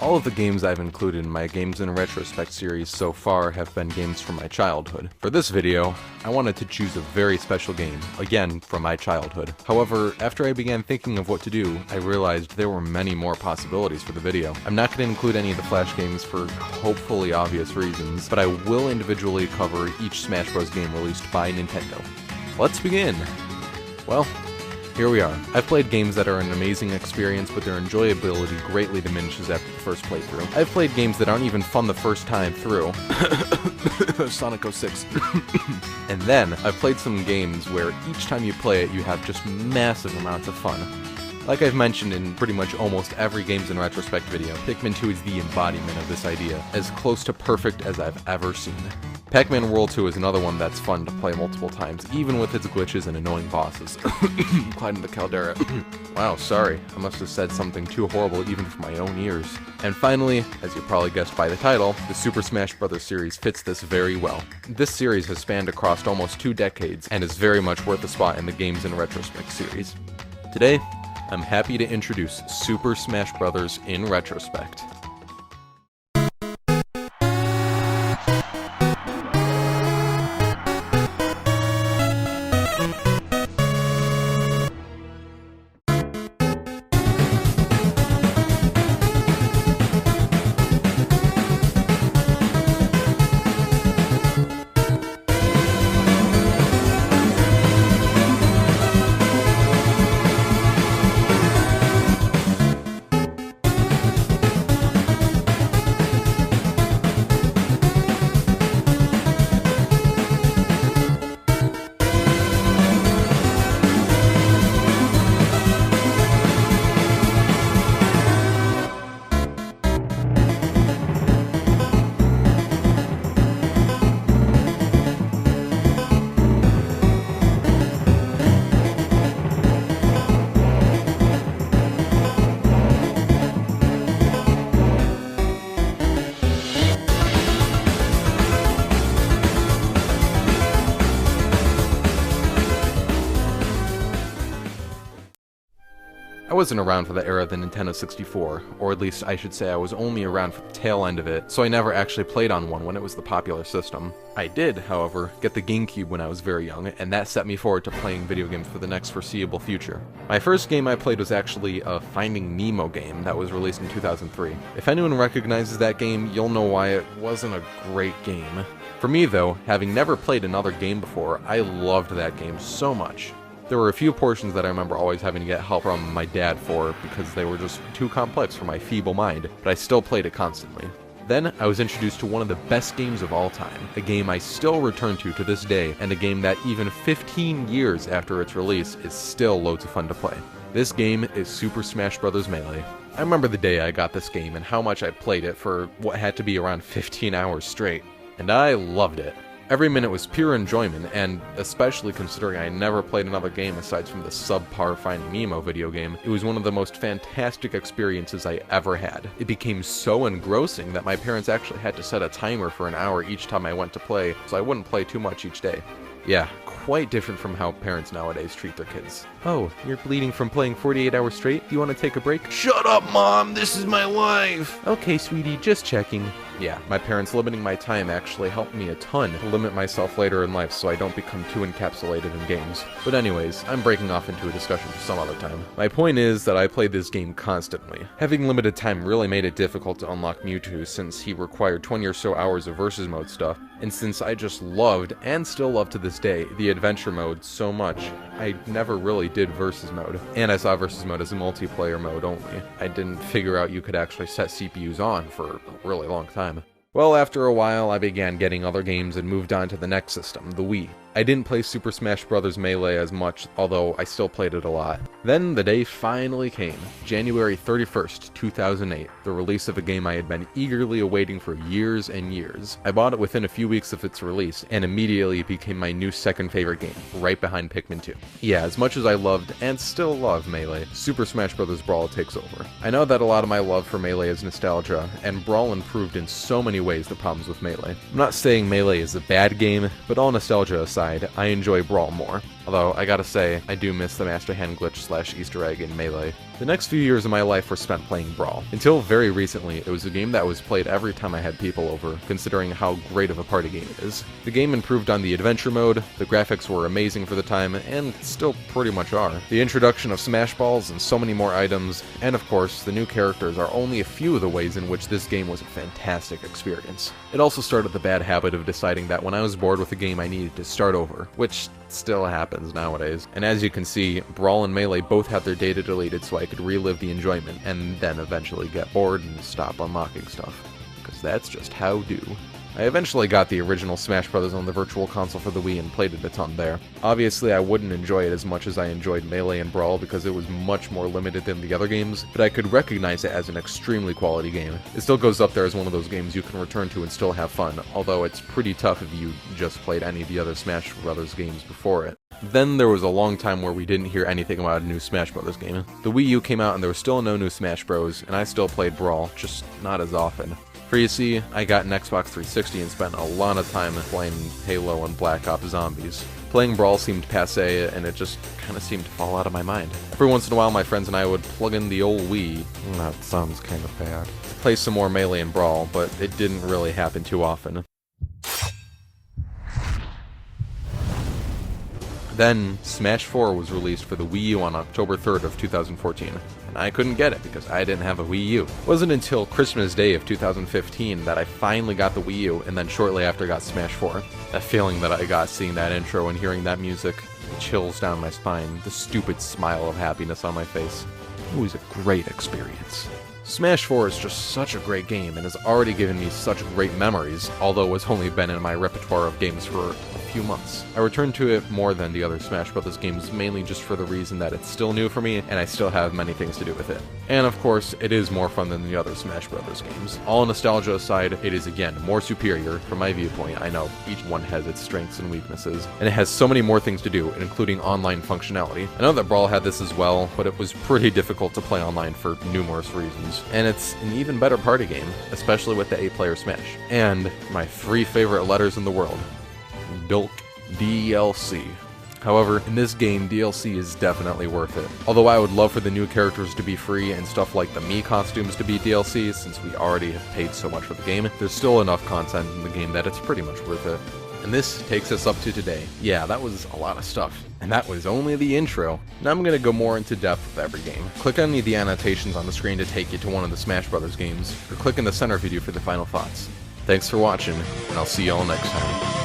All of the games I've included in my Games in Retrospect series so far have been games from my childhood. For this video, I wanted to choose a very special game, again from my childhood. However, after I began thinking of what to do, I realized there were many more possibilities for the video. I'm not going to include any of the Flash games for hopefully obvious reasons, but I will individually cover each Smash Bros. Game released by Nintendo. Let's begin! Well, here we are. I've played games that are an amazing experience, but their enjoyability greatly diminishes after the first playthrough. I've played games that aren't even fun the first time through. Sonic 06. And then, I've played some games where each time you play it, you have just massive amounts of fun. Like I've mentioned in pretty much almost every Games in Retrospect video, Pikmin 2 is the embodiment of this idea, as close to perfect as I've ever seen. Pac-Man World 2 is another one that's fun to play multiple times, even with its glitches and annoying bosses. Clyde in the Caldera. Wow, sorry. I must have said something too horrible even for my own ears. And finally, as you probably guessed by the title, the Super Smash Bros. Series fits this very well. This series has spanned across almost 2 decades, and is very much worth a spot in the Games in Retrospect series. Today, I'm happy to introduce Super Smash Bros. In Retrospect. I wasn't around for the era of the Nintendo 64, or at least I should say I was only around for the tail end of it, so I never actually played on one when it was the popular system. I did, however, get the GameCube when I was very young, and that set me forward to playing video games for the next foreseeable future. My first game I played was actually a Finding Nemo game that was released in 2003. If anyone recognizes that game, you'll know why it wasn't a great game. For me though, having never played another game before, I loved that game so much. There were a few portions that I remember always having to get help from my dad for because they were just too complex for my feeble mind, but I still played it constantly. Then I was introduced to one of the best games of all time, a game I still return to this day, and a game that even 15 years after its release is still loads of fun to play. This game is Super Smash Bros. Melee. I remember the day I got this game and how much I played it for what had to be around 15 hours straight, and I loved it. Every minute was pure enjoyment, and especially considering I never played another game aside from the subpar Finding Nemo video game, it was one of the most fantastic experiences I ever had. It became so engrossing that my parents actually had to set a timer for an hour each time I went to play, so I wouldn't play too much each day. Yeah, quite different from how parents nowadays treat their kids. Oh, you're bleeding from playing 48 hours straight? Do you want to take a break? Shut up, Mom! This is my life! Okay, sweetie, just checking. Yeah, my parents limiting my time actually helped me a ton to limit myself later in life so I don't become too encapsulated in games. But anyways, I'm breaking off into a discussion for some other time. My point is that I played this game constantly. Having limited time really made it difficult to unlock Mewtwo since he required 20 or so hours of versus mode stuff, and since I just loved, and still love to this day, the adventure mode so much, I never really did versus mode. And I saw versus mode as a multiplayer mode only. I didn't figure out you could actually set CPUs on for a really long time. Well, after a while, I began getting other games and moved on to the next system, the Wii. I didn't play Super Smash Bros. Melee as much, although I still played it a lot. Then the day finally came, January 31st, 2008, the release of a game I had been eagerly awaiting for years and years. I bought it within a few weeks of its release, and immediately it became my new second favorite game, right behind Pikmin 2. Yeah, as much as I loved, and still love, Melee, Super Smash Bros. Brawl takes over. I know that a lot of my love for Melee is nostalgia, and Brawl improved in so many ways the problems with Melee. I'm not saying Melee is a bad game, but all nostalgia aside, I enjoy Brawl more. Although, I gotta say, I do miss the Master Hand glitch / Easter egg in Melee. The next few years of my life were spent playing Brawl. Until very recently, it was a game that was played every time I had people over, considering how great of a party game it is. The game improved on the adventure mode, the graphics were amazing for the time, and still pretty much are. The introduction of Smash Balls and so many more items, and of course, the new characters are only a few of the ways in which this game was a fantastic experience. It also started the bad habit of deciding that when I was bored with a game I needed to start over, which still happens nowadays. And as you can see, Brawl and Melee both had their data deleted so I could relive the enjoyment, and then eventually get bored and stop unlocking stuff. Because that's just how do. I eventually got the original Smash Bros. On the Virtual Console for the Wii and played it a ton there. Obviously I wouldn't enjoy it as much as I enjoyed Melee and Brawl because it was much more limited than the other games, but I could recognize it as an extremely quality game. It still goes up there as one of those games you can return to and still have fun, although it's pretty tough if you just played any of the other Smash Bros. Games before it. Then there was a long time where we didn't hear anything about a new Smash Bros. Game. The Wii U came out and there was still no new Smash Bros, and I still played Brawl, just not as often. For you see, I got an Xbox 360 and spent a lot of time playing Halo and Black Ops Zombies. Playing Brawl seemed passé, and it just kinda seemed to fall out of my mind. Every once in a while my friends and I would plug in the old Wii, that sounds kinda bad, to play some more Melee and Brawl, but it didn't really happen too often. Then, Smash 4 was released for the Wii U on October 3rd of 2014, and I couldn't get it because I didn't have a Wii U. It wasn't until Christmas Day of 2015 that I finally got the Wii U, and then shortly after got Smash 4. That feeling that I got seeing that intro and hearing that music, the chills down my spine, the stupid smile of happiness on my face. It was a great experience. Smash 4 is just such a great game and has already given me such great memories, although it's only been in my repertoire of games for a few months. I returned to it more than the other Smash Bros. Games, mainly just for the reason that it's still new for me and I still have many things to do with it. And of course, it is more fun than the other Smash Bros. Games. All nostalgia aside, it is again more superior from my viewpoint. I know each one has its strengths and weaknesses, and it has so many more things to do, including online functionality. I know that Brawl had this as well, but it was pretty difficult to play online for numerous reasons. And it's an even better party game, especially with the 8-player Smash. And my 3 favorite letters in the world. Dilk. DLC. However, in this game, DLC is definitely worth it. Although I would love for the new characters to be free and stuff like the Mii costumes to be DLC, since we already have paid so much for the game, there's still enough content in the game that it's pretty much worth it. And this takes us up to today. Yeah, that was a lot of stuff. And that was only the intro. Now I'm going to go more into depth with every game. Click on any of the annotations on the screen to take you to one of the Smash Bros. Games, or click in the center video for the final thoughts. Thanks for watching, and I'll see y'all next time.